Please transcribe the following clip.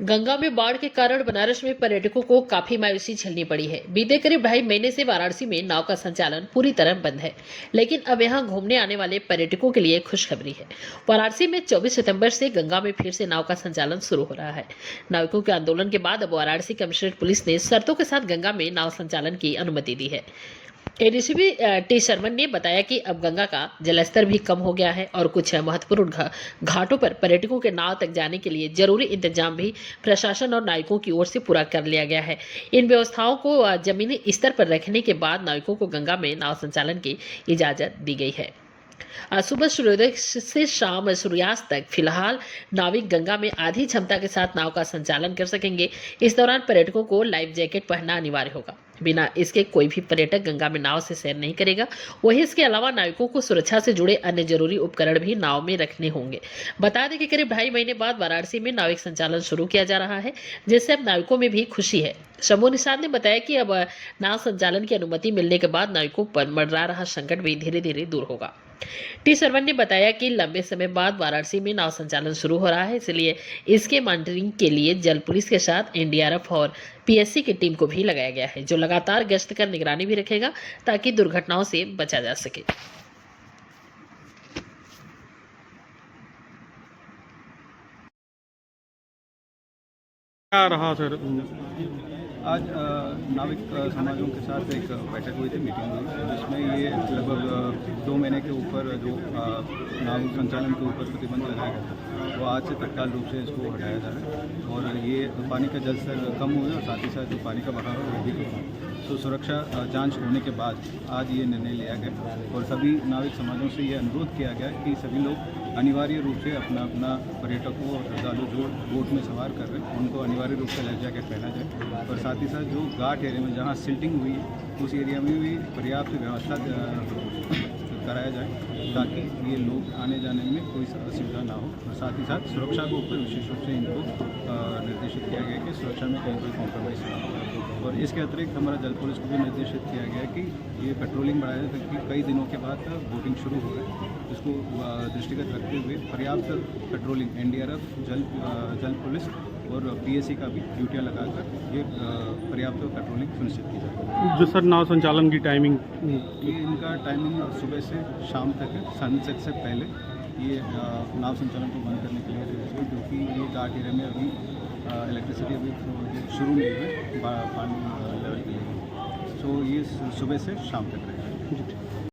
गंगा में बाढ़ के कारण बनारस में पर्यटकों को काफी मायूसी झेलनी पड़ी है। बीते करीब 2.5 महीने से वाराणसी में नाव का संचालन पूरी तरह बंद है, लेकिन अब यहां घूमने आने वाले पर्यटकों के लिए खुशखबरी है। वाराणसी में 24 सितंबर से गंगा में फिर से नाव का संचालन शुरू हो रहा है। नाविकों के आंदोलन के बाद अब वाराणसी कमिश्नरेट पुलिस ने शर्तों के साथ गंगा में नाव संचालन की अनुमति दी है। एडीसीपी टी शर्मन ने बताया कि अब गंगा का जलस्तर भी कम हो गया है और कुछ महत्वपूर्ण घाटों पर पर्यटकों के नाव तक जाने के लिए जरूरी इंतजाम भी प्रशासन और नाविकों की ओर से पूरा कर लिया गया है। इन व्यवस्थाओं को जमीनी स्तर पर रखने के बाद नाविकों को गंगा में नाव संचालन की इजाजत दी गई है। आज सुबह सूर्योदय से शाम सूर्यास्त तक फिलहाल नाविक गंगा में आधी क्षमता के साथ नाव का संचालन कर सकेंगे। इस दौरान पर्यटकों को लाइफ जैकेट पहनना अनिवार्य होगा। बिना इसके कोई भी पर्यटक गंगा में नाव से सैर नहीं करेगा। वहीं इसके अलावा नाविकों को सुरक्षा से जुड़े अन्य जरूरी उपकरण भी नाव में रखने होंगे। बता दें कि करीब 2.5 महीने बाद वाराणसी में नाविक संचालन शुरू किया जा रहा है, जिससे अब नाविकों में भी खुशी है। शंभू निषाद ने बताया कि अब नाव संचालन की अनुमति मिलने के बाद नाविकों पर मंडरा रहा संकट भी धीरे धीरे दूर होगा। टी शर्मन ने बताया कि लंबे समय बाद वाराणसी में नाव संचालन शुरू हो रहा है, इसलिए इसके मॉनिटरिंग के लिए जल पुलिस के साथ एनडीआरएफ और पीएससी की टीम को भी लगाया गया है, जो लगातार गश्त कर निगरानी भी रखेगा ताकि दुर्घटनाओं से बचा जा सके। क्या रहा सर? आज नाविक समाजों के साथ एक बैठक हुई थी, मीटिंग हुई, जिसमें ये लगभग 2 महीने के ऊपर जो नाविक संचालन के ऊपर प्रतिबंध लगाया गया था, वो आज से तत्काल रूप से इसको हटाया जा रहा है। और ये पानी का जल स्तर कम हुआ और साथ ही साथ जो पानी का बहाव है वो भी कम हुआ। तो सुरक्षा जांच होने के बाद आज ये निर्णय लिया गया और सभी नाविक समाजों से ये अनुरोध किया गया कि सभी लोग अनिवार्य रूप से अपना अपना पर्यटकों और श्रद्धालु जो बोट में सवार कर रहे हैं उनको अनिवार्य रूप से लाइफ जैकेट पहना जाए। और साथ ही साथ जो घाट एरिया में जहाँ सिल्टिंग हुई है उस एरिया में भी पर्याप्त व्यवस्था कराया जाए ताकि ये लोग आने जाने में कोई असुविधा ना हो। और साथ ही साथ सुरक्षा के ऊपर विशेष रूप से इनको निर्देशित किया गया कि सुरक्षा में कहीं कोई कॉम्प्रोमाइज़ ना हो। और इसके अतिरिक्त हमारा जल पुलिस को भी निर्देशित किया गया कि ये पेट्रोलिंग बढ़ाया जाए, क्योंकि कई दिनों के बाद बोटिंग शुरू हो रहा है। इसको दृष्टिगत रखते हुए पर्याप्त पेट्रोलिंग एनडीआरएफ, जल पुलिस और पीएससी का भी ड्यूटियाँ लगाकर ये पर्याप्त पेट्रोलिंग सुनिश्चित की जाए। जो सर नाव संचालन की टाइमिंग? ये इनका टाइमिंग सुबह से शाम तक है। सनसेट से पहले ये नाव संचालन को बंद करने के लिए रजिस्टर है, क्योंकि ये घाट एरिया में अभी इलेक्ट्रिसिटी अभी शुरू नहीं हुई पानी लेवल के लिए। सो ये सुबह से शाम तक रहेगा।